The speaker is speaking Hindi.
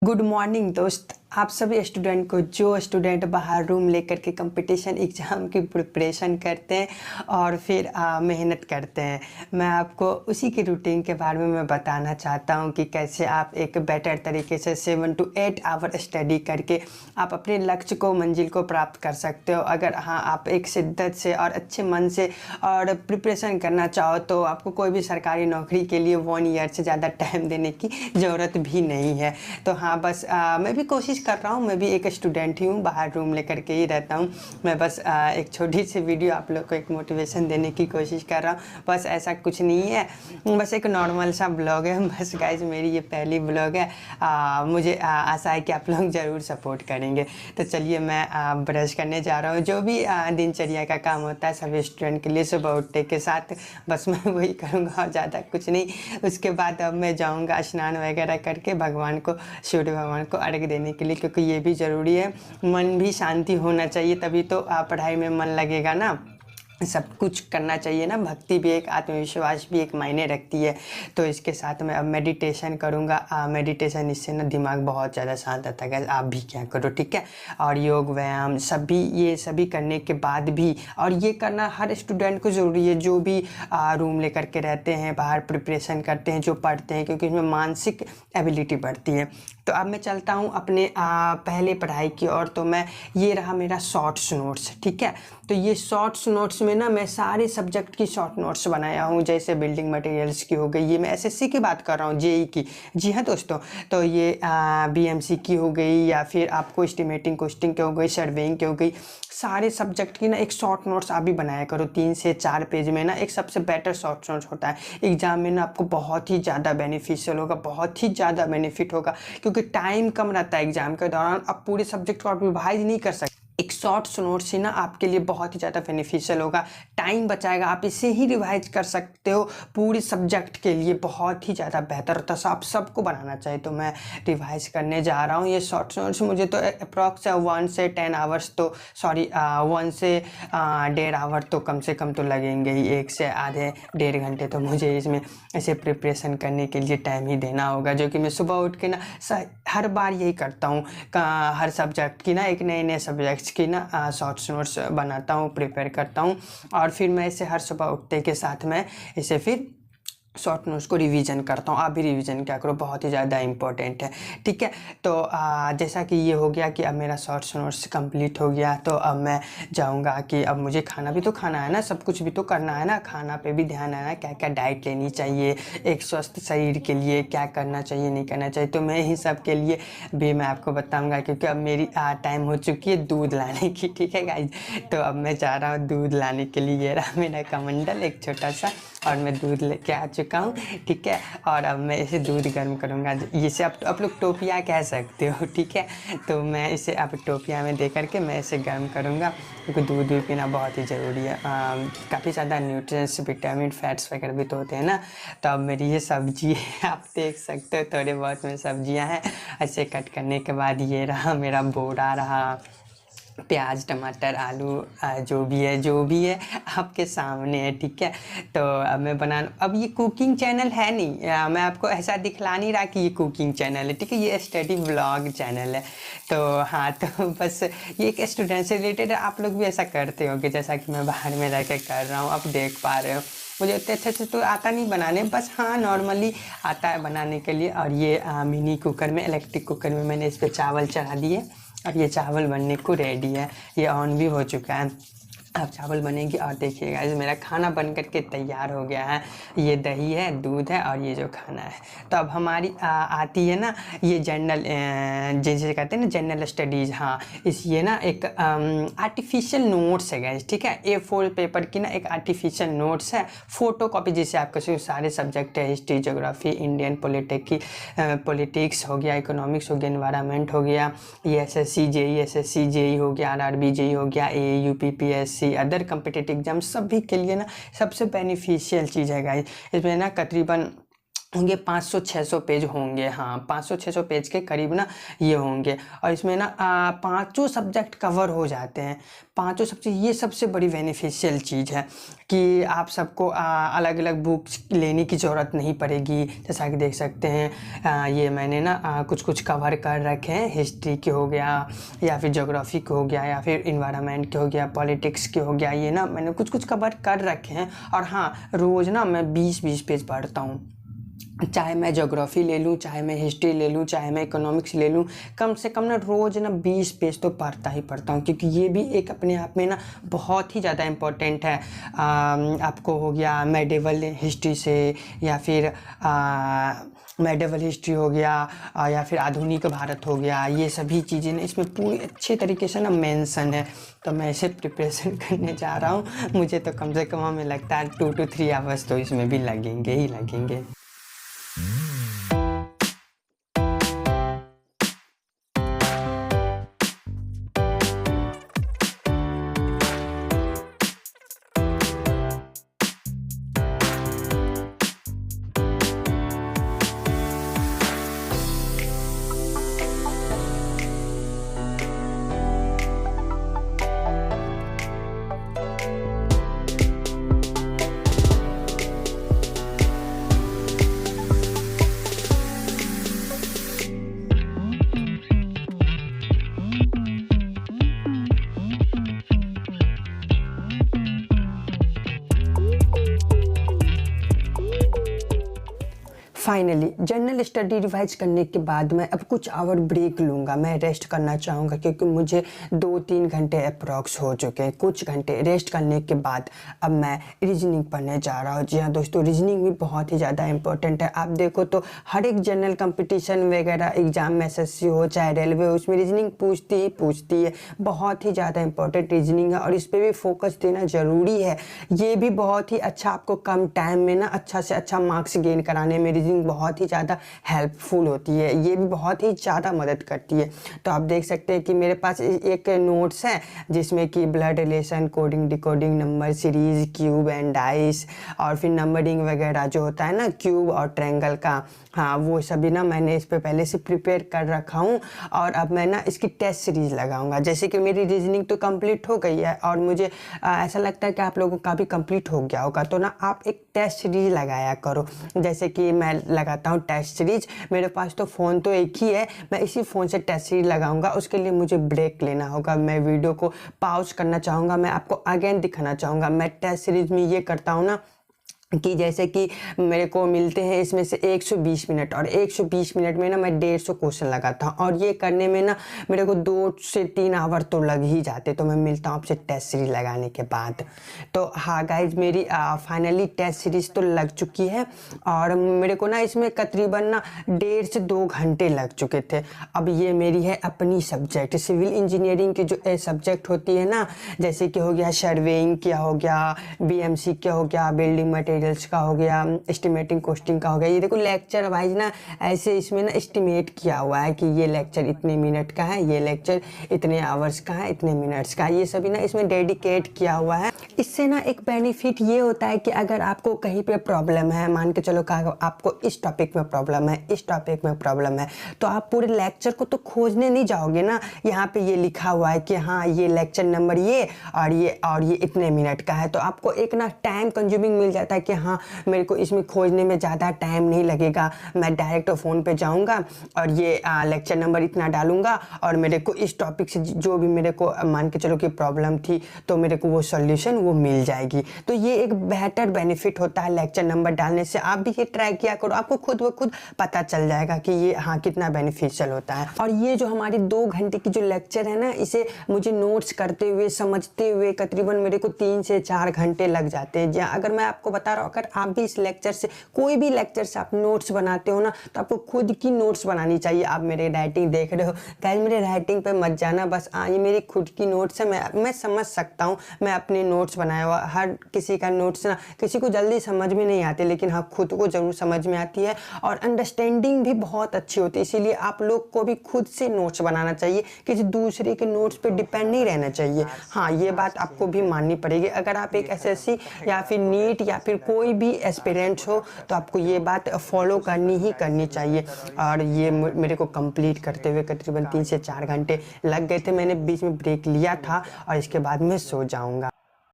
गुड मॉर्निंग दोस्त। आप सभी स्टूडेंट को, जो स्टूडेंट बाहर रूम लेकर के कंपटीशन एग्ज़ाम की प्रिपरेशन करते हैं और फिर मेहनत करते हैं, मैं आपको उसी की रूटीन के बारे में मैं बताना चाहता हूं कि कैसे आप एक बेटर तरीके से 7 to 8 आवर स्टडी करके आप अपने लक्ष्य को, मंजिल को प्राप्त कर सकते हो। अगर आप एक शिद्दत से और अच्छे मन से और प्रिपरेशन करना चाहो तो आपको कोई भी सरकारी नौकरी के लिए 1 ईयर से ज़्यादा टाइम देने की ज़रूरत भी नहीं है। तो बस मैं भी कोशिश कर रहा हूँ। मैं भी एक स्टूडेंट ही हूँ, बाहर रूम लेकर के ही रहता हूँ। मैं बस एक छोटी सी वीडियो आप लोग को एक मोटिवेशन देने की कोशिश कर रहा हूँ। बस ऐसा कुछ नहीं है, बस एक नॉर्मल सा ब्लॉग है। बस गाइज, मेरी ये पहली ब्लॉग है। मुझे आशा है कि आप लोग ज़रूर सपोर्ट करेंगे। तो चलिए मैं ब्रश करने जा रहा हूँ। जो भी दिनचर्या का काम होता है सभी स्टूडेंट के लिए, सुबह उठने के साथ बस मैं वही करूँगा और ज़्यादा कुछ नहीं। उसके बाद अब मैं जाऊँगा स्नान वगैरह करके भगवान को, सूर्य भगवान को अर्घ्य देने के लिए, क्योंकि ये भी ज़रूरी है। मन भी शांति होना चाहिए, तभी तो पढ़ाई में मन लगेगा ना। सब कुछ करना चाहिए ना। भक्ति भी एक, आत्मविश्वास भी एक मायने रखती है। तो इसके साथ मैं अब मेडिटेशन करूँगा। मेडिटेशन, इससे ना दिमाग बहुत ज़्यादा शांत रहता है। आप भी क्या करो, ठीक है। और योग, व्यायाम, ये सभी करने के बाद भी, और ये करना हर स्टूडेंट को ज़रूरी है, जो भी रूम लेकर के रहते हैं, बाहर प्रिपरेशन करते हैं, जो पढ़ते हैं, क्योंकि इसमें मानसिक एबिलिटी बढ़ती है। तो अब मैं चलता हूँ अपने पहले पढ़ाई की ओर। तो मैं, ये रहा मेरा शॉर्ट्स नोट्स, ठीक है। तो ये शॉर्ट्स नोट्स में ना मैं सारे सब्जेक्ट की शॉर्ट नोट्स बनाया हूँ। जैसे बिल्डिंग मटेरियल्स की हो गई, ये मैं एसएससी की बात कर रहा हूँ, जेई की। जी हाँ दोस्तों। तो ये बीएमसी की हो गई, या फिर आपको एस्टिमेटिंग कॉस्टिंग की हो गई, सर्वेइंग की हो गई। सारे सब्जेक्ट की ना एक शॉर्ट नोट्स आप भी बनाया करो। 3 से 4 पेज में ना एक सबसे बेटर शॉर्ट नोट्स होता है। एग्जाम में ना आपको बहुत ही ज़्यादा बेनिफिशियल होगा, बहुत ही ज़्यादा बेनिफिट होगा, क्योंकि टाइम कम रहता है एग्जाम के दौरान। आप पूरे सब्जेक्ट को आप रिवाइज नहीं कर सकते। एक शॉर्ट नोट्स ही ना आपके लिए बहुत ही ज़्यादा बेनिफिशियल होगा, टाइम बचाएगा। आप इसे ही रिवाइज कर सकते हो, पूरे सब्जेक्ट के लिए बहुत ही ज़्यादा बेहतर होता है। आप सबको बनाना चाहिए। तो मैं रिवाइज करने जा रहा हूँ ये शॉर्ट नोट्स। मुझे तो अप्रॉक्स 1 से 10 आवर्स तो, सॉरी 1 से 1.5 आवर तो कम से कम तो लगेंगे ही। 1 से आधे 1.5 घंटे तो मुझे इसमें ऐसे प्रिपरेशन करने के लिए टाइम ही देना होगा, जो कि मैं सुबह उठ के ना हर बार यही करता हूँ। हर सब्जेक्ट की ना, एक नए सब्जेक्ट्स की ना शॉर्ट्स नोट्स बनाता हूँ, प्रिपेयर करता हूँ। और फिर मैं इसे हर सुबह उठते के साथ मैं इसे फिर शॉर्ट नोट्स को रिवीजन करता हूँ। आप भी रिवीजन क्या करो, बहुत ही ज़्यादा इंपॉर्टेंट है, ठीक है। तो जैसा कि ये हो गया कि अब मेरा शॉर्ट्स नोट्स कंप्लीट हो गया, तो अब मैं जाऊँगा कि अब मुझे खाना भी तो खाना है ना, सब कुछ भी तो करना है ना। खाना पे भी ध्यान है ना, क्या क्या डाइट लेनी चाहिए, एक स्वस्थ शरीर के लिए क्या करना चाहिए, नहीं करना चाहिए। तो मैं ही सब के लिए भी मैं आपको बताऊँगा, क्योंकि अब मेरी टाइम हो चुकी है दूध लाने की, ठीक है गाइज। तो अब मैं जा रहा हूँ दूध लाने के लिए। ये रहा मेरा कमंडल एक छोटा सा, और मैं दूध लेके आ चुका हूँ, ठीक है। और अब मैं इसे दूध गर्म करूँगा। इसे आप लोग टोपिया कह सकते हो, ठीक है। तो मैं इसे अब टोपिया में दे करके मैं इसे गर्म करूँगा, क्योंकि दूध भी पीना बहुत ही ज़रूरी है। काफ़ी ज़्यादा न्यूट्रिएंट्स, विटामिन, फैट्स वगैरह भी तो होते हैं ना। तो अब मेरी ये सब्जी है, आप देख सकते हो थोड़े बहुत में सब्जियाँ हैं। ऐसे कट करने के बाद ये रहा मेरा बोरा, रहा प्याज, टमाटर, आलू, जो भी है आपके सामने है, ठीक है। तो अब मैं अब ये कुकिंग चैनल है नहीं, मैं आपको ऐसा दिखला नहीं रहा कि ये कुकिंग चैनल है, ठीक है। ये स्टडी व्लॉग चैनल है। तो तो बस ये एक स्टूडेंट से रिलेटेड है। आप लोग भी ऐसा करते हो कि जैसा कि मैं बाहर में रह के कर रहा हूँ, आप देख पा रहे हो। मुझे उतने अच्छे से तो आता नहीं बनाने, बस नॉर्मली आता है बनाने के लिए। और ये मिनी कुकर में, इलेक्ट्रिक कुकर में मैंने इस पर चावल चढ़ा दिए, और ये चावल बनने को रेडी है। ये ऑन भी हो चुका है। अब चावल बनेगी, और देखिएगा इस मेरा खाना बन कर के तैयार हो गया है। ये दही है, दूध है, और ये जो खाना है। तो अब हमारी आती है ना ये जनरल, जैसे कहते हैं ना जनरल स्टडीज़। ये ना एक आर्टिफिशियल नोट्स है गाइस, ठीक है। A4 पेपर की ना एक आर्टिफिशियल नोट्स है, फोटो कॉपी जिसे आप कह, सारे सब्जेक्ट है, हिस्ट्री, ज्योग्राफी, इंडियन पॉलिटिक्स हो गया, इकोनॉमिक्स हो गया, एनवायरनमेंट हो गया, ये SSC जेई हो गया, RRB जेई हो गया, AAU PPSC, other competitive exam, सभी के लिए ना सबसे बेनिफिशियल चीज़ है गाइस। इसमें ना तकरीबन होंगे 500-600 पेज होंगे, हाँ 500-600 पेज के करीब ना ये होंगे। और इसमें ना पाँचों सब्जेक्ट कवर हो जाते हैं, पाँचों सब्जेक्ट। ये सबसे बड़ी बेनिफिशियल चीज़ है कि आप सबको अलग अलग बुक्स लेने की ज़रूरत नहीं पड़ेगी। जैसा कि देख सकते हैं ये मैंने ना कुछ कुछ कवर कर रखे हैं। हिस्ट्री के हो गया, या फिर ज्योग्राफी के हो गया, या फिर इन्वायरमेंट के हो गया, पॉलिटिक्स के हो गया। ये ना मैंने कुछ कुछ कवर कर रखे हैं। और हाँ, रोज़ ना मैं 20-20 पेज पढ़ता हूँ। चाहे मैं ज्योग्राफी ले लूँ, चाहे मैं हिस्ट्री ले लूँ, चाहे मैं इकोनॉमिक्स ले लूँ, कम से कम ना रोज़ ना 20 पेज तो पढ़ता ही पढ़ता हूँ, क्योंकि ये भी एक अपने आप में ना बहुत ही ज़्यादा इम्पोर्टेंट है। आपको हो गया मेडिवल हिस्ट्री से, या फिर मेडिवल हिस्ट्री हो गया, या फिर आधुनिक भारत हो गया। ये सभी चीज़ें ना इसमें पूरी अच्छे तरीके से ना मेंशन है। तो मैं इसे प्रिपरेशन करने जा रहा हूँ। मुझे तो कम से कम हमें लगता है 2 to 3 आवर्स तो इसमें भी लगेंगे ही लगेंगे। फाइनली जनरल स्टडी रिवाइज करने के बाद मैं अब कुछ आवर ब्रेक लूँगा। मैं रेस्ट करना चाहूँगा, क्योंकि मुझे 2-3 घंटे अप्रॉक्स हो चुके हैं। कुछ घंटे रेस्ट करने के बाद अब मैं रीजनिंग पढ़ने जा रहा हूँ। जी हाँ दोस्तों, रीजनिंग भी बहुत ही ज़्यादा इंपॉर्टेंट है। आप देखो तो हर एक जनरल कंपटीशन वगैरह एग्जाम में, SSC हो चाहे रेलवे हो, उसमें रीजनिंग पूछती है। बहुत ही ज़्यादा इंपॉर्टेंट रीजनिंग है, और इस पर भी फोकस देना ज़रूरी है। ये भी बहुत ही अच्छा आपको कम टाइम में ना अच्छा से अच्छा मार्क्स गेन कराने में रीजनिंग बहुत ही ज़्यादा हेल्पफुल होती है। ये भी बहुत ही ज़्यादा मदद करती है। तो आप देख सकते हैं कि मेरे पास एक नोट्स है जिसमें कि blood relation, coding, decoding, number series, cube and dice, और फिर नंबरिंग वगैरह जो होता है ना क्यूब और ट्रायंगल का, हाँ वो सभी ना मैंने इस पे पहले से प्रिपेयर कर रखा हूँ। और अब मैं ना इसकी टेस्ट सीरीज लगाऊंगा। जैसे कि मेरी रीजनिंग तो कंप्लीट हो गई है, और मुझे ऐसा लगता है कि आप लोगों का भी कंप्लीट हो गया होगा। तो ना आप एक टेस्ट सीरीज लगाया करो। जैसे कि मैं लगाता हूँ टेस्ट सीरीज। मेरे पास तो फ़ोन तो एक ही है, मैं इसी फ़ोन से टेस्ट सीरीज लगाऊंगा। उसके लिए मुझे ब्रेक लेना होगा। मैं वीडियो को पॉज करना चाहूँगा, मैं आपको अगेन दिखाना चाहूँगा। मैं टेस्ट सीरीज में ये करता हूँ ना कि जैसे कि मेरे को मिलते हैं इसमें से 120 मिनट, और 120 मिनट में ना मैं 150 क्वेश्चन लगाता हूँ, और ये करने में ना मेरे को 2 से 3 आवर तो लग ही जाते। तो मैं मिलता हूँ आपसे टेस्ट सीरीज लगाने के बाद। तो हाँ गाइज, मेरी फाइनली टेस्ट सीरीज तो लग चुकी है, और मेरे को ना इसमें तकरीबन ना 1.5 से 2 घंटे लग चुके थे। अब ये मेरी है अपनी सब्जेक्ट, सिविल इंजीनियरिंग की जो सब्जेक्ट होती है ना, जैसे कि हो गया सर्वेइंग क्या हो गया, BMC क्या हो गया, बिल्डिंग मटेरियल्स का हो गया, एस्टिमेटिंग कॉस्टिंग का हो गया। ये देखो लेक्चर वाइज ना ऐसे इसमें ना एस्टिमेट किया हुआ है कि ये लेक्चर इतने मिनट का है, ये लेक्चर इतने आवर्स का है, इतने मिनट्स का। ये सभी ना इसमें डेडिकेट किया हुआ है। इससे ना एक बेनिफिट ये होता है कि अगर आपको कहीं पे प्रॉब्लम है, मान के चलो आपको इस टॉपिक में प्रॉब्लम है, इस टॉपिक में प्रॉब्लम है, तो आप पूरे लेक्चर को तो खोजने नहीं जाओगे ना। यहाँ पे ये लिखा हुआ है कि हाँ ये लेक्चर नंबर ये और ये इतने मिनट का है। तो आपको एक ना टाइम कंज्यूमिंग मिल जाता है कि हाँ मेरे को इसमें खोजने में ज़्यादा टाइम नहीं लगेगा। मैं डायरेक्ट फ़ोन पे जाऊँगा और ये लेक्चर नंबर इतना डालूँगा, और मेरे को इस टॉपिक से जो भी मेरे को मान के चलो कि प्रॉब्लम थी, तो मेरे को वो सॉल्यूशन वो मिल जाएगी। तो ये एक बेहतर बेनिफिट होता है लेक्चर नंबर डालने से। आप भी ये ट्राई किया करो, आपको खुद ब खुद पता चल जाएगा कि ये हाँ कितना बेनिफिशियल होता है। और ये जो हमारी 2 घंटे की जो लेक्चर है ना, इसे मुझे नोट्स करते हुए समझते हुए तकरीबन मेरे को 3 से 4 घंटे लग जाते हैं। जहाँ अगर मैं आपको बता रहा हूँ, अगर आप भी इस लेक्चर से, कोई भी लेक्चर से आप नोट्स बनाते हो ना, तो आपको खुद की नोट्स बनानी चाहिए। आप मेरे राइटिंग देख रहे हो गाइस, मेरे राइटिंग पे मत जाना, बस ये मेरी खुद की नोट्स है। मैं समझ सकता हूँ, मैं अपने नोट्स बनाया हुआ। हर किसी का नोट्स ना किसी को जल्दी समझ में नहीं आते, लेकिन हाँ खुद को जरूर समझ में आती है, और अंडरस्टैंडिंग भी बहुत अच्छी होती है। इसीलिए आप लोग को भी खुद से नोट्स बनाना चाहिए, किसी दूसरे के नोट्स पे डिपेंड नहीं रहना चाहिए। हाँ ये बात आपको भी माननी पड़ेगी। अगर आप एक SSC या फिर नीट या फिर कोई भी एस्पिरेंट्स हो तो आपको ये बात फॉलो करनी ही करनी चाहिए। और ये मेरे को कंप्लीट करते हुए करीबन 3 से 4 घंटे लग गए थे। मैंने बीच में ब्रेक लिया था और इसके बाद मैं सो जाऊँगा।